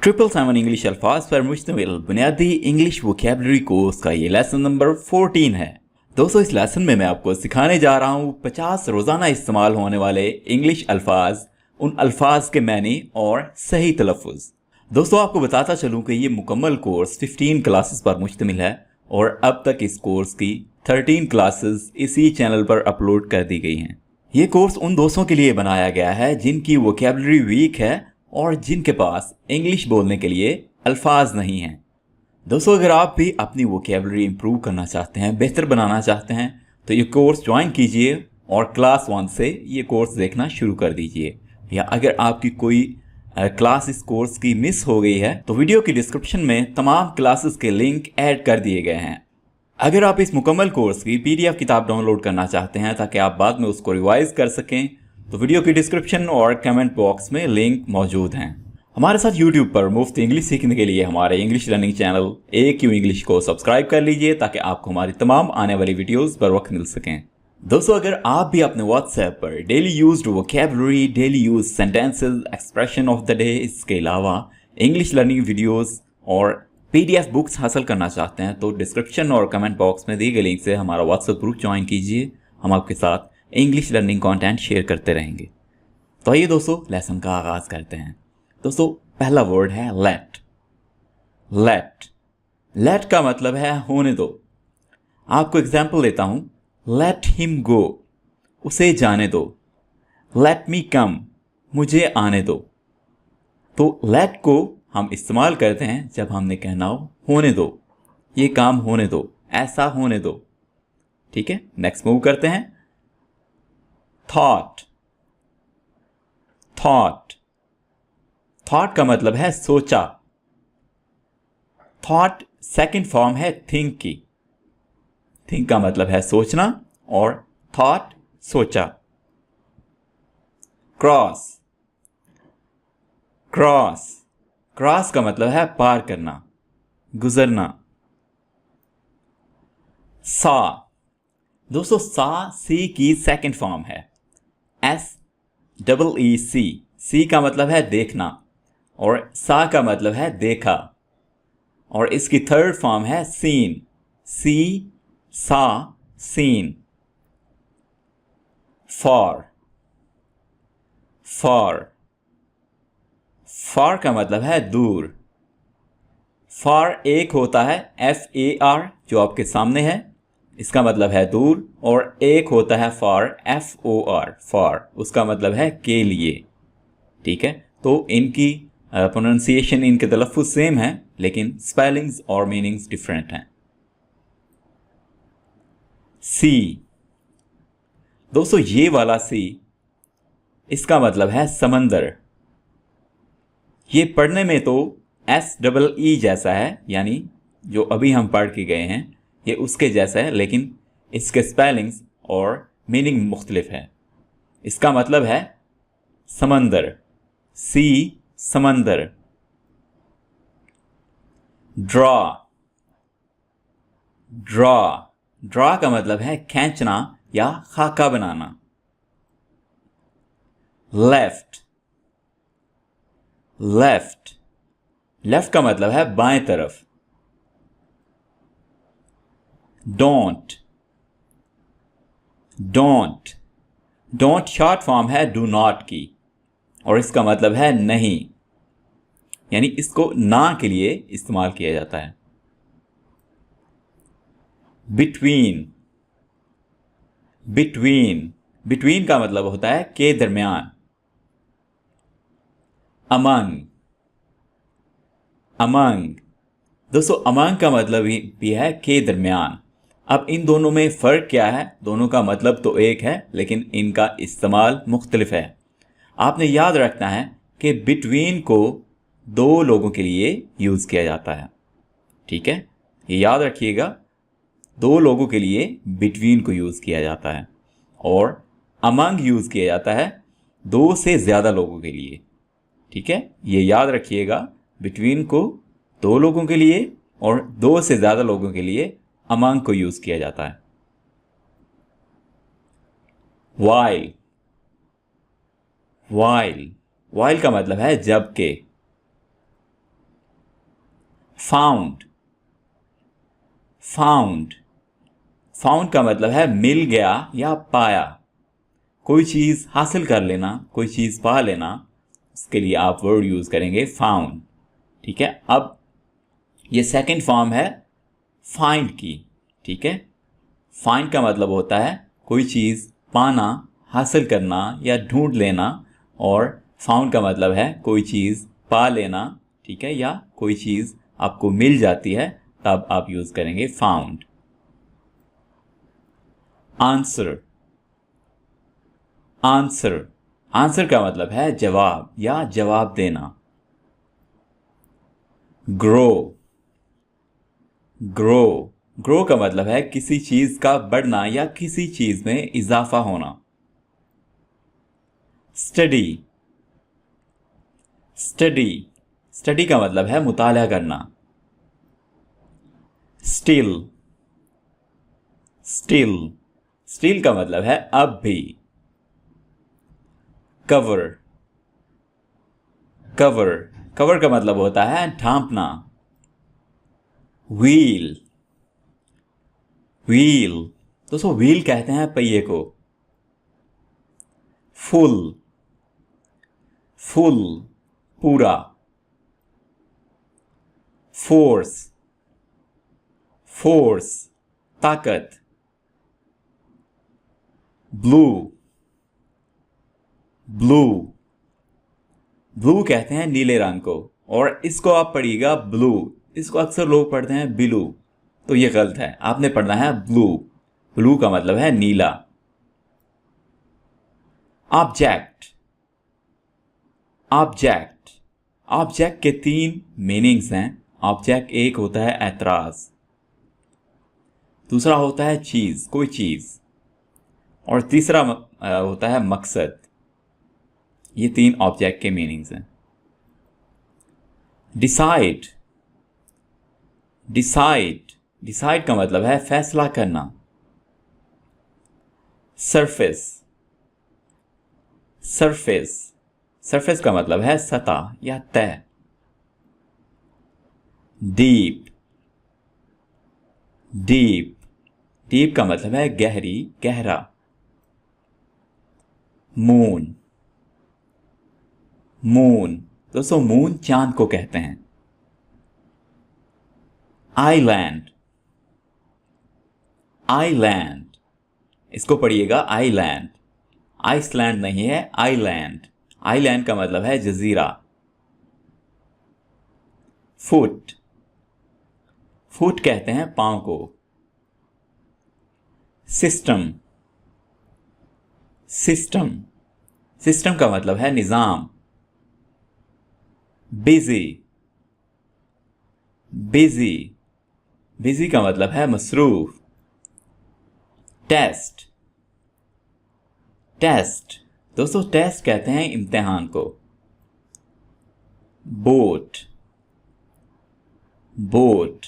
777 English अल्फाज पर मुश्तमिल बुनियादी इंग्लिश वोकैबुलरी कोर्स का ये लेसन नंबर 14 है। दोस्तों, इस लेसन में मैं आपको सिखाने जा रहा हूँ 50 रोज़ाना इस्तेमाल होने वाले इंग्लिश अल्फाज, उन अल्फाज के मैनी और सही तलफ़ुज़। दोस्तों, आपको बताता चलूँ कि ये मुकम्मल कोर्स 15 क्लासेस पर मुश्तमिल है और अब तक इस कोर्स की 13 क्लासेस इसी चैनल पर अपलोड कर दी गई हैं। ये कोर्स उन दोस्तों के लिए बनाया गया है जिनकी वोकैबुलरी वीक है और जिनके पास इंग्लिश बोलने के लिए अल्फाज नहीं हैं। दोस्तों, अगर आप भी अपनी वोकैबुलरी इंप्रूव करना चाहते हैं, बेहतर बनाना चाहते हैं, तो ये कोर्स ज्वाइन कीजिए और क्लास 1 से ये कोर्स देखना शुरू कर दीजिए। या अगर आपकी कोई क्लास इस कोर्स की मिस हो गई है तो वीडियो की डिस्क्रिप्शन में तमाम क्लासेस के लिंक ऐड कर दिए गए हैं। अगर आप इस मुकम्मल कोर्स की PDF किताब डाउनलोड करना चाहते हैं ताकि आप बाद में उसको रिवाइज कर सकें, तो वीडियो की डिस्क्रिप्शन और कमेंट बॉक्स में लिंक मौजूद हैं। हमारे साथ YouTube पर मुफ्त इंग्लिश सीखने के लिए हमारे English learning channel AQ English को सब्सक्राइब कर लीजिए ताकि आपको हमारी तमाम आने वाली वीडियोस बर वक्त मिल सकें। दोस्तों, अगर आप भी अपने WhatsApp पर daily used vocabulary, daily use sentences, expression of the day, इसके अलावा इंग्लिश लर्निंग वीडियोस और PDF बुक्स हासिल करना चाहते हैं तो डिस्क्रिप्शन और कमेंट बॉक्स में दिए गए लिंक से हमारा WhatsApp ग्रुप ज्वाइन कीजिए। हम आपके साथ इंग्लिश लर्निंग कंटेंट शेयर करते रहेंगे। तो आइए दोस्तों, लेसन का आगाज करते हैं। दोस्तों, पहला वर्ड है लेट। लेट लेट का मतलब है होने दो। आपको एग्जाम्पल देता हूं। लेट हिम गो, उसे जाने दो। लेट मी कम, मुझे आने दो। तो लेट को हम इस्तेमाल करते हैं जब हमने कहना हो होने दो, ये काम होने दो, ऐसा होने दो। ठीक है, नेक्स्ट मूव करते हैं। थॉट। थॉट थॉट का मतलब है सोचा। थॉट सेकंड फॉर्म है थिंक की। थिंक का मतलब है सोचना और थॉट सोचा। क्रॉस। क्रॉस क्रॉस का मतलब है पार करना, गुजरना। सा। दोस्तों, सा सी की सेकंड फॉर्म है। SEEC। सी का मतलब है देखना और सा का मतलब है देखा। और इसकी थर्ड फॉर्म है सीन। सी सा सीन। फॉर। फॉर फॉर का मतलब है दूर। फॉर एक होता है FAR जो आपके सामने है, इसका मतलब है दूर। और एक होता है फॉर FOR, फॉर, उसका मतलब है के लिए। ठीक है, तो इनकी प्रोनाउंसिएशन, इनके तलफ़ुज़ सेम है लेकिन स्पेलिंग्स और मीनिंग्स डिफरेंट हैं। सी। दोस्तों, ये वाला सी, इसका मतलब है समंदर। ये पढ़ने में तो SEE जैसा है, यानी जो अभी हम पढ़ के गए हैं ये उसके जैसा है, लेकिन इसके स्पेलिंग्स और मीनिंग मुख्तलिफ है। इसका मतलब है समंदर। सी समंदर। ड्रॉ। ड्रॉ ड्रॉ का मतलब है खींचना या खाका बनाना। लेफ्ट। लेफ्ट लेफ्ट का मतलब है बाएं तरफ। Don't. Don't don't short form है डू नॉट की और इसका मतलब है नहीं, यानी इसको ना के लिए इस्तेमाल किया जाता है। बिटवीन। बिटवीन बिटवीन का मतलब होता है के दरमियान। अमंग। अमंग दोस्तों, अमंग का मतलब भी है के दरमियान। अब इन दोनों में फ़र्क क्या है? दोनों का मतलब तो एक है लेकिन इनका इस्तेमाल मुख्तलिफ है। आपने याद रखना है कि बिटवीन को दो लोगों के लिए यूज़ किया जाता है। ठीक है, ये याद रखिएगा, दो लोगों के लिए बिटवीन को यूज़ किया जाता है और अमंग यूज़ किया जाता है दो से ज़्यादा लोगों के लिए। ठीक है, ये याद रखिएगा, बिटवीन को दो लोगों के लिए और दो से ज़्यादा लोगों के लिए अमंग को यूज़ किया जाता है। वाइल। वाइल वाइल का मतलब है जबकि। फाउंड, फाउंड, फाउंड का मतलब है मिल गया या पाया। कोई चीज हासिल कर लेना, कोई चीज पा लेना, उसके लिए आप वर्ड यूज करेंगे फाउंड। ठीक है, अब ये सेकंड फॉर्म है फाइंड की। ठीक है, फाइंड का मतलब होता है कोई चीज पाना, हासिल करना या ढूंढ लेना, और फाउंड का मतलब है कोई चीज पा लेना। ठीक है, या कोई चीज आपको मिल जाती है तब आप यूज करेंगे फाउंड। आंसर, आंसर, आंसर का मतलब है जवाब या जवाब देना। ग्रो, ग्रो, ग्रो का मतलब है किसी चीज का बढ़ना या किसी चीज में इजाफा होना। स्टडी, स्टडी, स्टडी का मतलब है मुताला करना। स्टिल, स्टिल, स्टिल का मतलब है अब भी। कवर, कवर, कवर का मतलब होता है ढांपना। व्हील, व्हील, दोस्तों व्हील कहते हैं पहिए को। फुल, फुल, पूरा। फोर्स, फोर्स, ताकत। ब्लू, ब्लू, ब्लू कहते हैं नीले रंग को, और इसको आप पढ़िएगा ब्लू। इसको अक्सर लोग पढ़ते हैं ब्लू, तो ये गलत है, आपने पढ़ना है ब्लू। ब्लू का मतलब है नीला। ऑब्जेक्ट, ऑब्जेक्ट, ऑब्जेक्ट के 3 मीनिंग्स हैं। ऑब्जेक्ट एक होता है ऐतराज, दूसरा होता है चीज, कोई चीज, और तीसरा होता है मकसद। ये 3 ऑब्जेक्ट के मीनिंग्स हैं। डिसाइड, डिसाइड, डिसाइड का मतलब है फैसला करना। सरफेस, सरफेस, सरफेस का मतलब है सतह या तह। डीप, डीप, डीप का मतलब है गहरी, गहरा। मून, मून, दोस्तों मून चांद को कहते हैं। आइलैंड, आइलैंड, इसको पढ़िएगा आइलैंड, आइसलैंड नहीं है, आइलैंड। आइलैंड का मतलब है जजीरा। फुट, फुट कहते हैं पांव को। सिस्टम, सिस्टम, सिस्टम का मतलब है निजाम। बिजी, बिजी, बिजी का मतलब है मसरूफ। टेस्ट, टेस्ट, दोस्तों टेस्ट कहते हैं इम्तिहान को। बोट, बोट,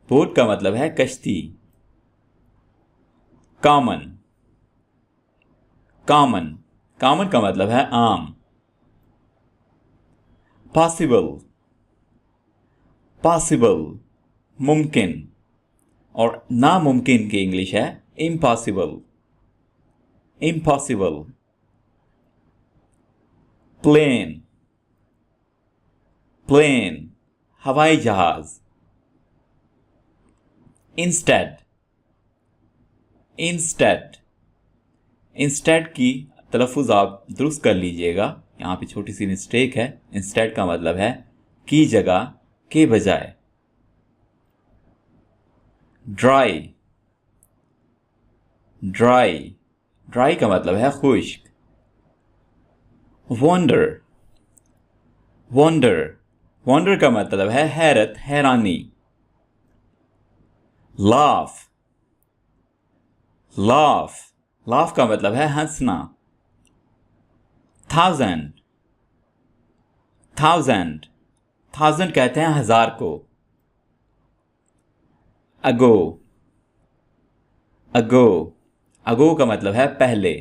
बोट का मतलब है कश्ती। कॉमन, कॉमन, कॉमन का मतलब है आम। पॉसिबल, पॉसिबल, मुमकिन, और नामुमकिन की इंग्लिश है इम्पॉसिबल, इम्पॉसिबल। प्लेन, प्लेन, हवाई जहाज। इंस्टेड, इंस्टेड, इंस्टेड की तलफ़ुज़ आप दुरुस्त कर लीजिएगा, यहाँ पे छोटी सी मिस्टेक है। इंस्टेड का मतलब है की जगह, के बजाय। ड्राई, ड्राई, ड्राई का मतलब है खुश्क। वंडर, वंडर, वंडर का मतलब है हैरत, हैरानी। लाफ, लाफ, लाफ का मतलब है हंसना। थाउजेंड, थाउजेंड, थाउजेंड कहते हैं हजार को। अगो, अगो, अगो का मतलब है पहले।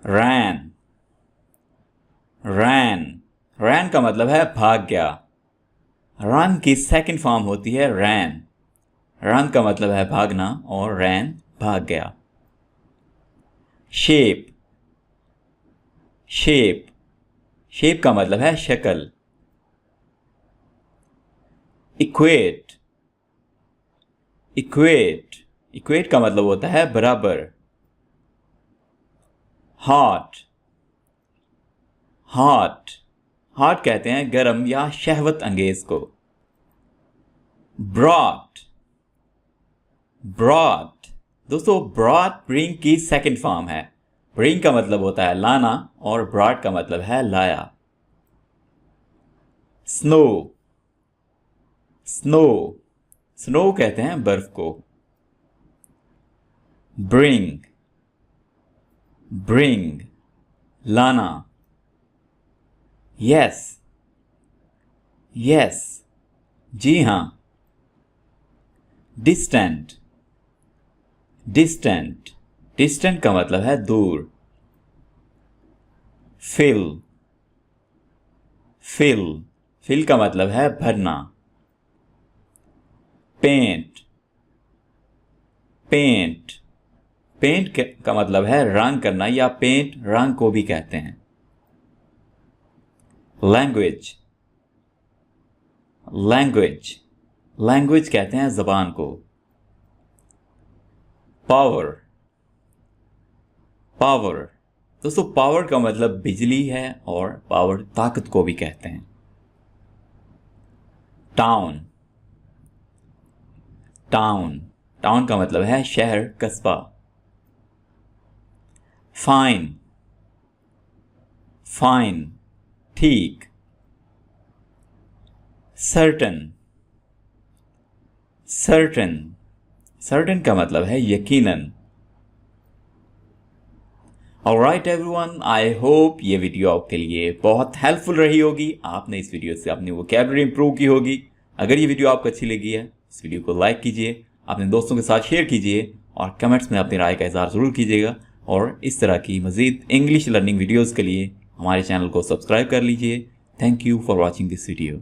रैन, रैन, रैन का मतलब है भाग गया। रन की सेकंड फॉर्म होती है रैन। रन का मतलब है भागना और रैन भाग गया। शेप। शेप। शेप का मतलब है शक्ल। इक्वेट। इक्वेट। इक्वेट का मतलब होता है बराबर। हॉट। हॉट। हॉट कहते हैं गर्म या शहवत अंगेज को। ब्रॉट। ब्रॉट। दोस्तों ब्रॉट ब्रिंग की सेकंड फॉर्म है। ब्रिंग का मतलब होता है लाना और ब्रॉट का मतलब है लाया। स्नो। स्नो। स्नो कहते हैं बर्फ को। ब्रिंग। ब्रिंग लाना। यस। यस जी हां। डिस्टेंट। डिस्टेंट। डिस्टेंट का मतलब है दूर। फिल। फिल। फिल का मतलब है भरना। पेंट। पेंट। पेंट का मतलब है रंग करना या पेंट रंग को भी कहते हैं। लैंग्वेज। लैंग्वेज। लैंग्वेज कहते हैं जबान को। पावर। पावर। दोस्तों पावर का मतलब बिजली है और पावर ताकत को भी कहते हैं। टाउन। टाउन। टाउन का मतलब है शहर कस्बा। फाइन। फाइन ठीक। सर्टन। सर्टन। सर्टन का मतलब है यकीनन। ऑलराइट एवरीवन, आई होप ये वीडियो आपके लिए बहुत हेल्पफुल रही होगी। आपने इस वीडियो से अपनी वोकैबुलरी इंप्रूव की होगी। अगर ये वीडियो आपको अच्छी लगी है इस वीडियो को लाइक कीजिए, अपने दोस्तों के साथ शेयर कीजिए और कमेंट्स में अपनी राय का इजहार ज़रूर कीजिएगा। और इस तरह की मज़ीद इंग्लिश लर्निंग वीडियोज़ के लिए हमारे चैनल को सब्सक्राइब कर लीजिए। Thank you for watching this video.